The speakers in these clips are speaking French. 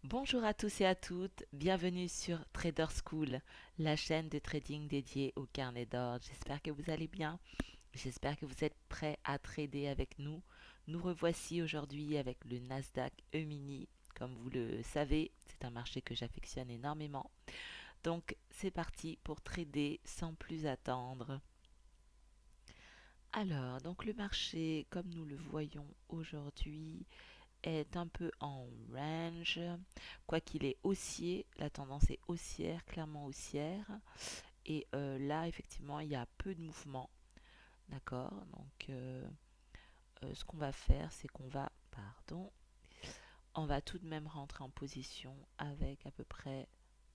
Bonjour à tous et à toutes, bienvenue sur Trader School, la chaîne de trading dédiée au carnet d'or. J'espère que vous allez bien, j'espère que vous êtes prêts à trader avec nous. Nous revoici aujourd'hui avec le Nasdaq E-mini. Comme vous le savez, c'est un marché que j'affectionne énormément. Donc c'est parti pour trader sans plus attendre. Alors, donc le marché, comme nous le voyons aujourd'hui, est un peu en range, quoi qu'il est haussier, la tendance est haussière, clairement haussière, et là effectivement il y a peu de mouvement, d'accord, donc ce qu'on va faire c'est qu'on va, pardon, on va tout de même rentrer en position avec à peu près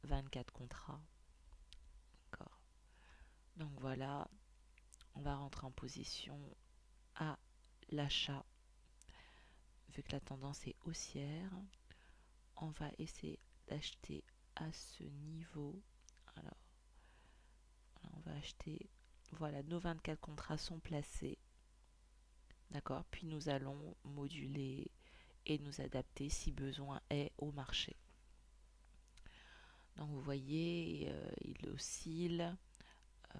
24 contrats, d'accord, donc voilà, on va rentrer en position à l'achat, vu que la tendance est haussière, on va essayer d'acheter à ce niveau. Alors, on va acheter. Voilà, nos 24 contrats sont placés. D'accord. Puis nous allons moduler et nous adapter si besoin est au marché. Donc vous voyez, il oscille, euh,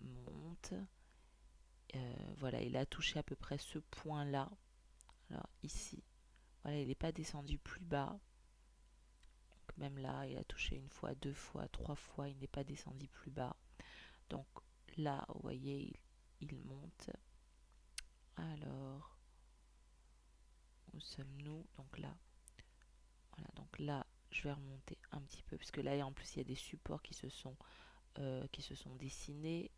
monte. Voilà, il a touché à peu près ce point-là. Alors ici, voilà, il n'est pas descendu plus bas. Donc même là, il a touché une fois, deux fois, trois fois, il n'est pas descendu plus bas. Donc là, vous voyez, il monte. Alors, où sommes-nous? Donc là, voilà. Donc là, je vais remonter un petit peu, puisque là, en plus, il y a des supports qui se sont dessinés.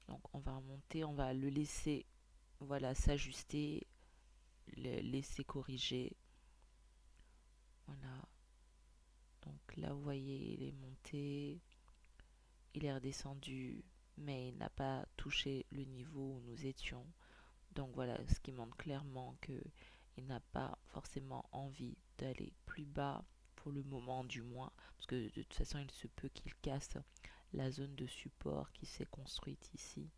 Donc, on va remonter, on va le laisser, voilà, s'ajuster, le laisser corriger. Voilà. Donc là, vous voyez, il est monté, il est redescendu, mais il n'a pas touché le niveau où nous étions. Donc voilà, ce qui montre clairement qu'il n'a pas forcément envie d'aller plus bas, pour le moment du moins, parce que de toute façon il se peut qu'il casse la zone de support qui s'est construite ici.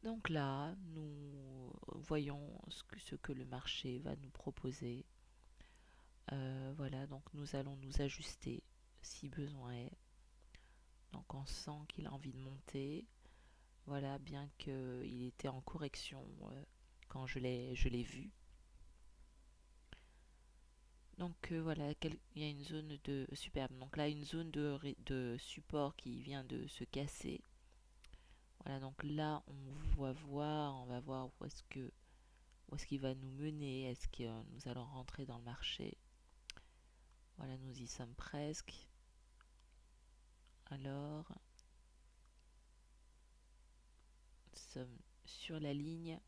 Donc là, nous voyons ce que le marché va nous proposer. Voilà, donc nous allons nous ajuster si besoin est. Donc on sent qu'il a envie de monter. Voilà, bien qu'il était en correction quand je l'ai vu. Donc voilà, il y a une zone de superbe. Donc là, une zone de support qui vient de se casser. Voilà, donc là, on va voir où est-ce qu'il va nous mener. Est-ce que nous allons rentrer dans le marché? Voilà, nous y sommes presque. Alors, nous sommes sur la ligne.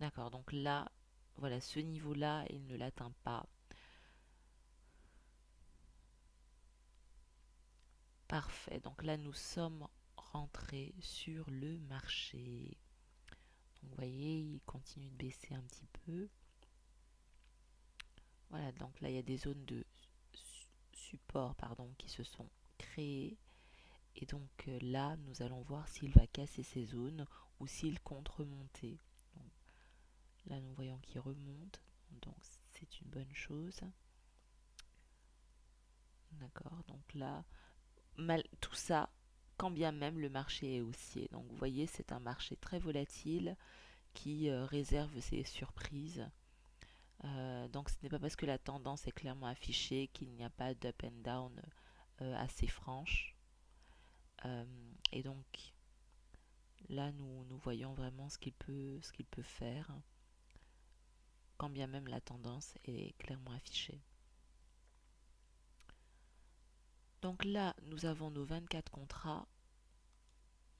D'accord, donc là, voilà, ce niveau-là, il ne l'atteint pas. Parfait, donc là, nous sommes rentrés sur le marché. Donc, vous voyez, il continue de baisser un petit peu. Voilà, donc là, il y a des zones de support pardon, qui se sont créées. Et donc là, nous allons voir s'il va casser ces zones ou s'il compte remonter. Donc, là, nous voyons qu'il remonte. Donc, c'est une bonne chose. D'accord, donc là, tout ça, quand bien même le marché est haussier. Donc, vous voyez, c'est un marché très volatile qui réserve ses surprises. Donc ce n'est pas parce que la tendance est clairement affichée qu'il n'y a pas d'up and down assez franche. Euh, et donc là, nous voyons vraiment ce qu'il peut faire, quand bien même la tendance est clairement affichée. Donc là, nous avons nos 24 contrats.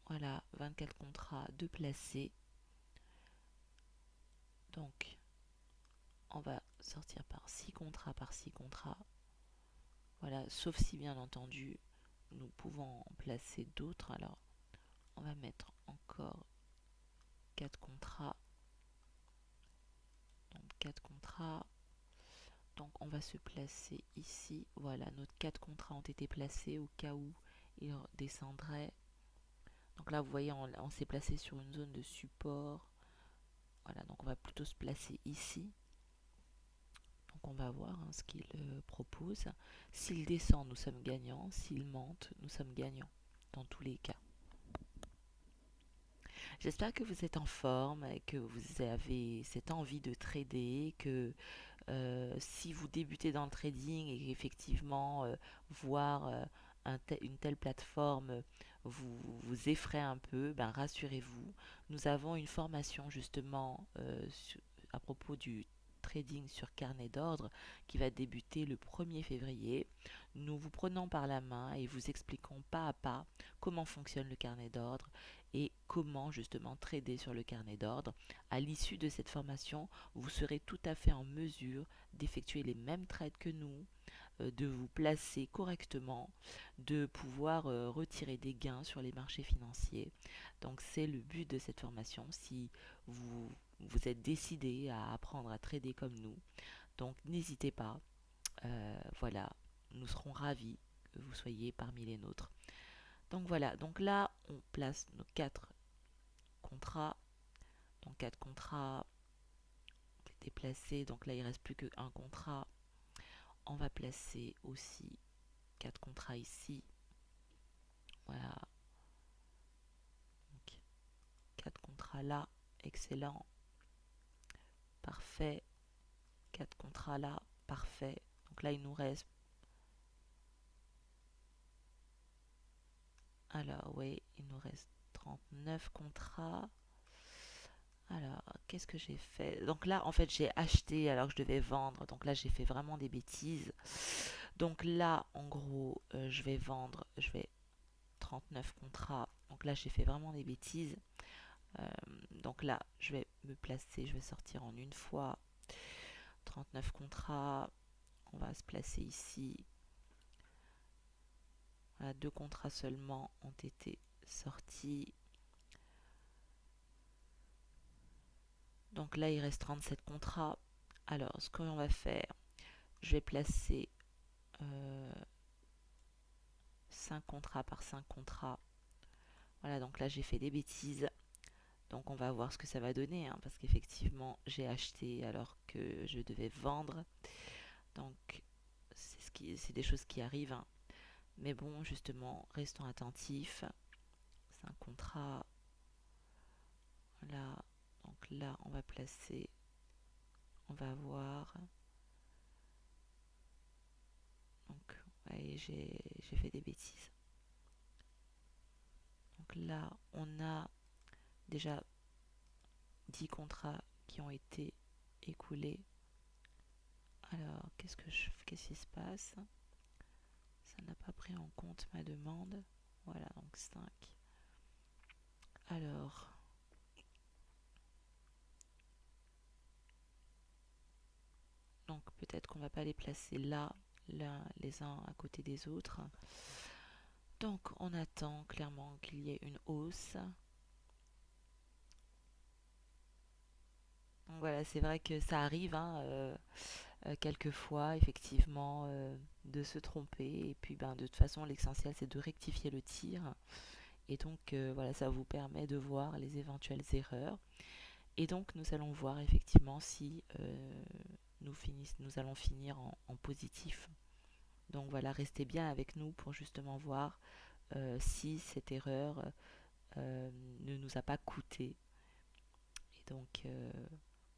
Voilà, 24 contrats de placés. Donc, on va sortir par 6 contrats par 6 contrats. Voilà, sauf si bien entendu, nous pouvons en placer d'autres. Alors, on va mettre encore 4 contrats. Donc 4 contrats. Donc on va se placer ici. Voilà, nos 4 contrats ont été placés au cas où ils descendraient. Donc là, vous voyez, on s'est placé sur une zone de support. Voilà, donc on va plutôt se placer ici. Donc on va voir hein, ce qu'il propose. S'il descend, nous sommes gagnants. S'il monte, nous sommes gagnants. Dans tous les cas. J'espère que vous êtes en forme, et que vous avez cette envie de trader, que si vous débutez dans le trading et qu'effectivement voir une telle plateforme vous effraie un peu, ben rassurez-vous, nous avons une formation justement à propos du trading sur carnet d'ordre qui va débuter le 1er février. Nous vous prenons par la main et vous expliquons pas à pas comment fonctionne le carnet d'ordre et comment justement trader sur le carnet d'ordre. À l'issue de cette formation, vous serez tout à fait en mesure d'effectuer les mêmes trades que nous, de vous placer correctement, de pouvoir retirer des gains sur les marchés financiers. Donc c'est le but de cette formation si vous êtes décidé à apprendre à trader comme nous. Donc n'hésitez pas, voilà, nous serons ravis que vous soyez parmi les nôtres. Donc voilà, donc là on place nos 4 contrats. Donc 4 contrats déplacés, donc là il ne reste plus qu'un contrat. On va placer aussi 4 contrats ici. Voilà. Donc 4 contrats là. Excellent. Parfait. 4 contrats là. Parfait. Donc là, il nous reste... Alors, oui, il nous reste 39 contrats. Alors, qu'est-ce que j'ai fait? Donc là, en fait, j'ai acheté alors que je devais vendre. Donc là, j'ai fait vraiment des bêtises. Donc là, en gros, je vais vendre. Je vais 39 contrats. Donc là, j'ai fait vraiment des bêtises. Donc là, je vais me placer, je vais sortir en une fois. 39 contrats. On va se placer ici. Voilà, 2 contrats seulement ont été sortis. Donc là, il reste 37 contrats. Alors, ce qu'on va faire, je vais placer 5 contrats par 5 contrats. Voilà, donc là, j'ai fait des bêtises. Donc on va voir ce que ça va donner, hein, parce qu'effectivement, j'ai acheté alors que je devais vendre. Donc, c'est des choses qui arrivent, hein. Mais bon, justement, restons attentifs. C'est un contrat. Voilà. Donc là, on va placer. On va voir. Donc, ouais, j'ai fait des bêtises. Donc là, on a déjà 10 contrats qui ont été écoulés. Alors, qu'est-ce qui se passe? Ça n'a pas pris en compte ma demande. Voilà, donc 5. Alors, donc peut-être qu'on va pas les placer là, les uns à côté des autres. Donc, on attend clairement qu'il y ait une hausse. Donc voilà, c'est vrai que ça arrive, hein, quelquefois, effectivement, de se tromper. Et puis, ben, de toute façon, l'essentiel, c'est de rectifier le tir. Et donc, voilà, ça vous permet de voir les éventuelles erreurs. Et donc, nous allons voir effectivement si nous allons finir en positif. Donc voilà, restez bien avec nous pour justement voir si cette erreur ne nous a pas coûté. Et donc,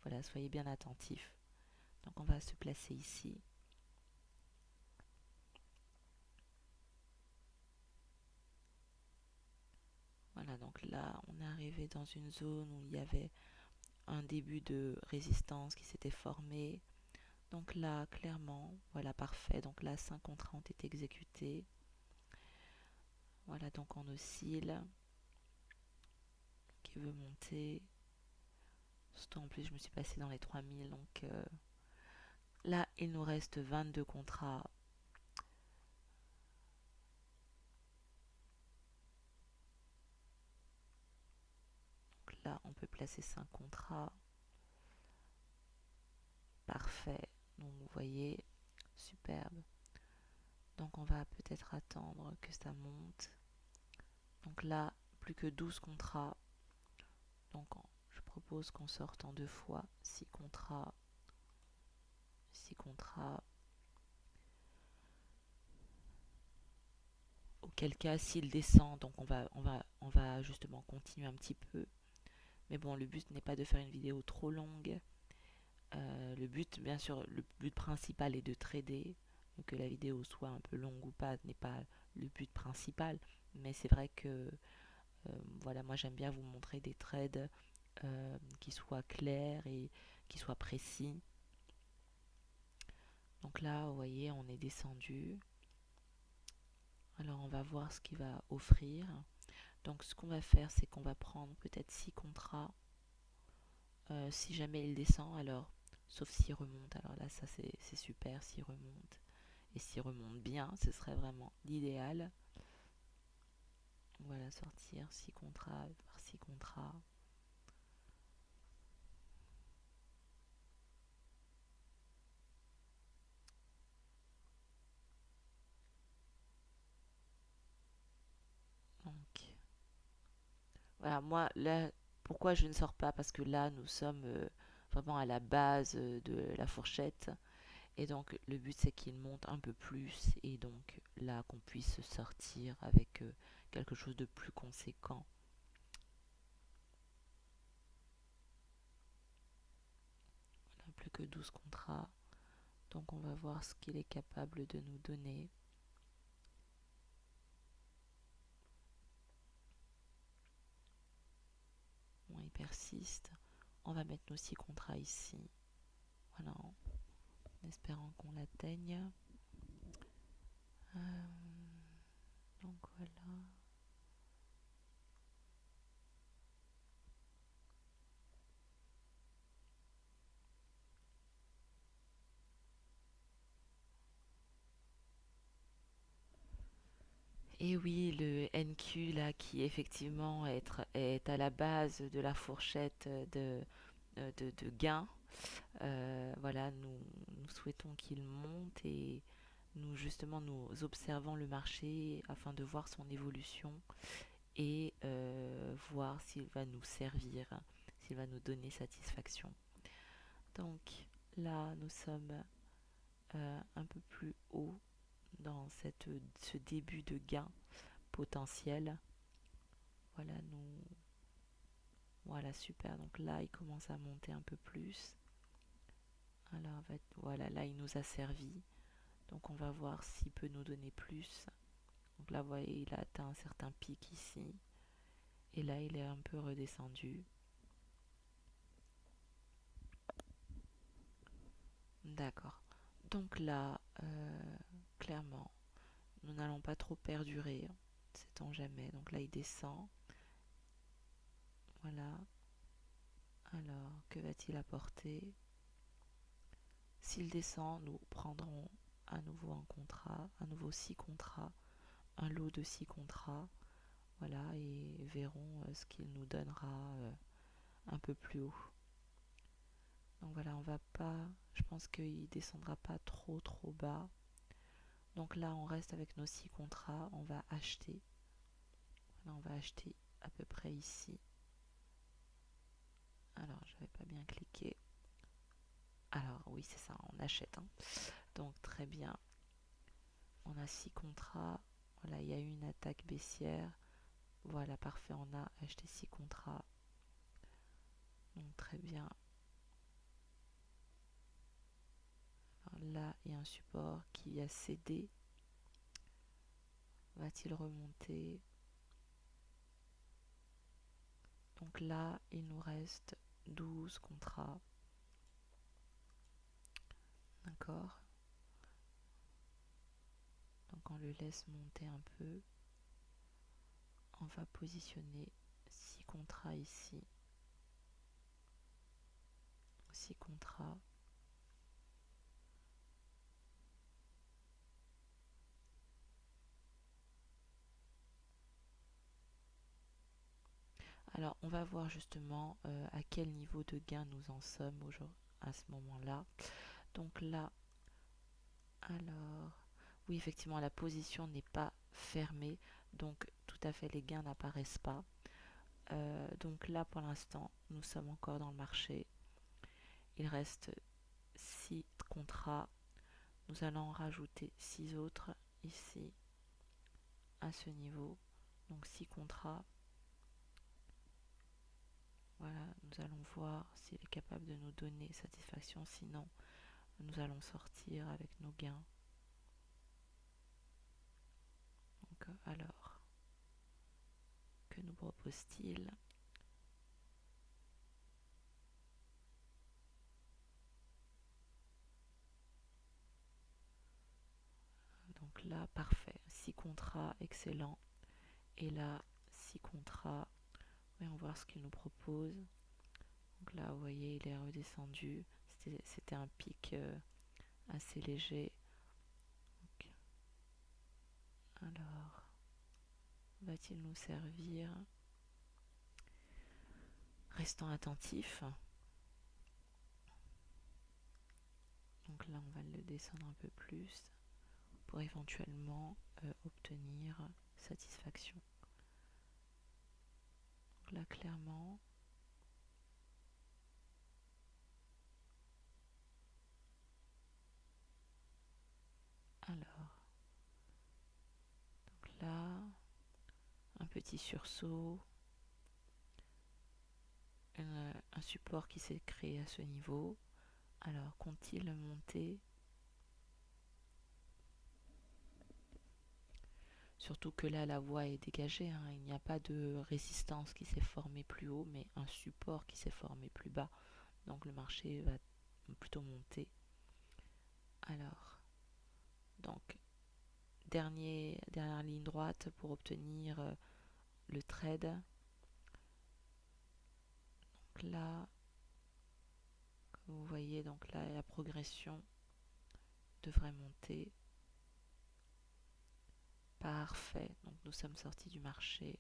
voilà, soyez bien attentifs. Donc, on va se placer ici. Voilà, donc là, on est arrivé dans une zone où il y avait un début de résistance qui s'était formé. Donc là, clairement, voilà, parfait. Donc là, 5 contrats ont été exécutés. Voilà, donc on oscille. Qui veut monter. Surtout en plus, je me suis passé dans les 3000. Donc là, il nous reste 22 contrats. Donc là, on peut placer 5 contrats. Parfait. Donc vous voyez, superbe. Donc on va peut-être attendre que ça monte. Donc là, plus que 12 contrats. Donc je propose qu'on sorte en 2 fois 6 contrats, 6 contrats. Auquel cas, s'il descend, donc on va justement continuer un petit peu. Mais bon, le but n'est pas de faire une vidéo trop longue. Le but, bien sûr, le but principal est de trader. Que la vidéo soit un peu longue ou pas n'est pas le but principal. Mais c'est vrai que, voilà, moi j'aime bien vous montrer des trades qui soient clairs et qui soient précis. Donc là, vous voyez, on est descendu. Alors on va voir ce qu'il va offrir. Donc ce qu'on va faire, c'est qu'on va prendre peut-être 6 contrats. Si jamais il descend, alors, sauf s'il remonte, alors là, ça c'est super s'il remonte. Et s'il remonte bien, ce serait vraiment l'idéal. Voilà, sortir 6 contrats par 6 contrats. Donc, voilà, moi, là, pourquoi je ne sors pas? Parce que là, nous sommes vraiment à la base de la fourchette. Et donc, le but, c'est qu'il monte un peu plus. Et donc, là, qu'on puisse sortir avec quelque chose de plus conséquent. On n'a plus que 12 contrats. Donc, on va voir ce qu'il est capable de nous donner. Bon, il persiste. On va mettre nos 6 contrats ici. Voilà, en espérant qu'on l'atteigne. Euh, donc voilà. Et oui, le NQ là qui effectivement est à la base de la fourchette de gain. Voilà, nous souhaitons qu'il monte et nous justement nous observons le marché afin de voir son évolution et voir s'il va nous servir, s'il va nous donner satisfaction. Donc là, nous sommes un peu plus haut dans ce début de gain potentiel. Voilà, voilà, super. Donc là, il commence à monter un peu plus. Alors, voilà, là, il nous a servi. Donc, on va voir s'il peut nous donner plus. Donc là, vous voyez, il a atteint un certain pic ici. Et là, il est un peu redescendu. D'accord. Donc là, clairement, nous n'allons pas trop perdurer. Sait-on jamais. Donc là, il descend. Voilà. Alors, que va-t-il apporter? S'il descend, nous prendrons à nouveau un contrat, à nouveau 6 contrats, un lot de 6 contrats, voilà, et verrons ce qu'il nous donnera un peu plus haut. Donc voilà, on va pas, je pense qu'il descendra pas trop trop bas. Donc là, on reste avec nos 6 contrats, on va acheter. Voilà, on va acheter à peu près ici. Alors, je n'avais pas bien cliqué. Alors oui, c'est ça, on achète, hein. Donc très bien. On a 6 contrats. Voilà, il y a eu une attaque baissière. Voilà, parfait, on a acheté 6 contrats. Donc très bien. Alors là, il y a un support qui a cédé. Va-t-il remonter? Donc là, il nous reste 12 contrats. D'accord? Donc on le laisse monter un peu. On va positionner 6 contrats ici. 6 contrats. Alors, on va voir justement à quel niveau de gain nous en sommes à ce moment-là. Donc là, alors, oui, effectivement, la position n'est pas fermée. donc tout à fait les gains n'apparaissent pas. Donc là pour l'instant nous sommes encore dans le marché. Il reste 6 contrats. Nous allons en rajouter 6 autres ici à ce niveau. Donc 6 contrats. Voilà, nous allons voir s'il est capable de nous donner satisfaction. Sinon, nous allons sortir avec nos gains. Donc alors, que nous propose-t-il? Donc là, parfait. 6 contrats, excellent. Et là, 6 contrats. Voyons voir ce qu'il nous propose. Donc là, vous voyez, il est redescendu. C'était un pic assez léger. Donc, alors, va-t-il nous servir? Restons attentifs. Donc là, on va le descendre un peu plus pour éventuellement obtenir satisfaction. Donc là, clairement, alors, donc là, un petit sursaut, un support qui s'est créé à ce niveau. Alors, compte-t-il monter? Surtout que là, la voie est dégagée, hein. Il n'y a pas de résistance qui s'est formée plus haut, mais un support qui s'est formé plus bas. Donc le marché va plutôt monter. Alors, donc, dernière ligne droite pour obtenir le trade. Donc là, comme vous voyez, donc là, la progression devrait monter. Parfait. Donc nous sommes sortis du marché.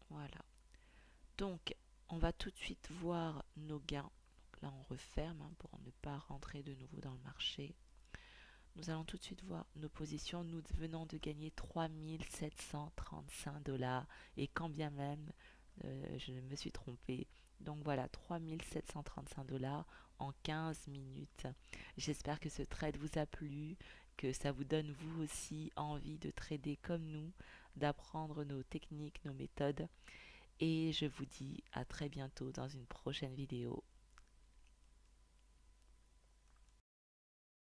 Voilà. Donc, on va tout de suite voir nos gains. Donc là, on referme hein, pour ne pas rentrer de nouveau dans le marché. Nous allons tout de suite voir nos positions. Nous venons de gagner 3735 $. Et quand bien même, je me suis trompée. Donc voilà, 3735 $ en 15 minutes. J'espère que ce trade vous a plu, que ça vous donne vous aussi envie de trader comme nous, d'apprendre nos techniques, nos méthodes. Et je vous dis à très bientôt dans une prochaine vidéo.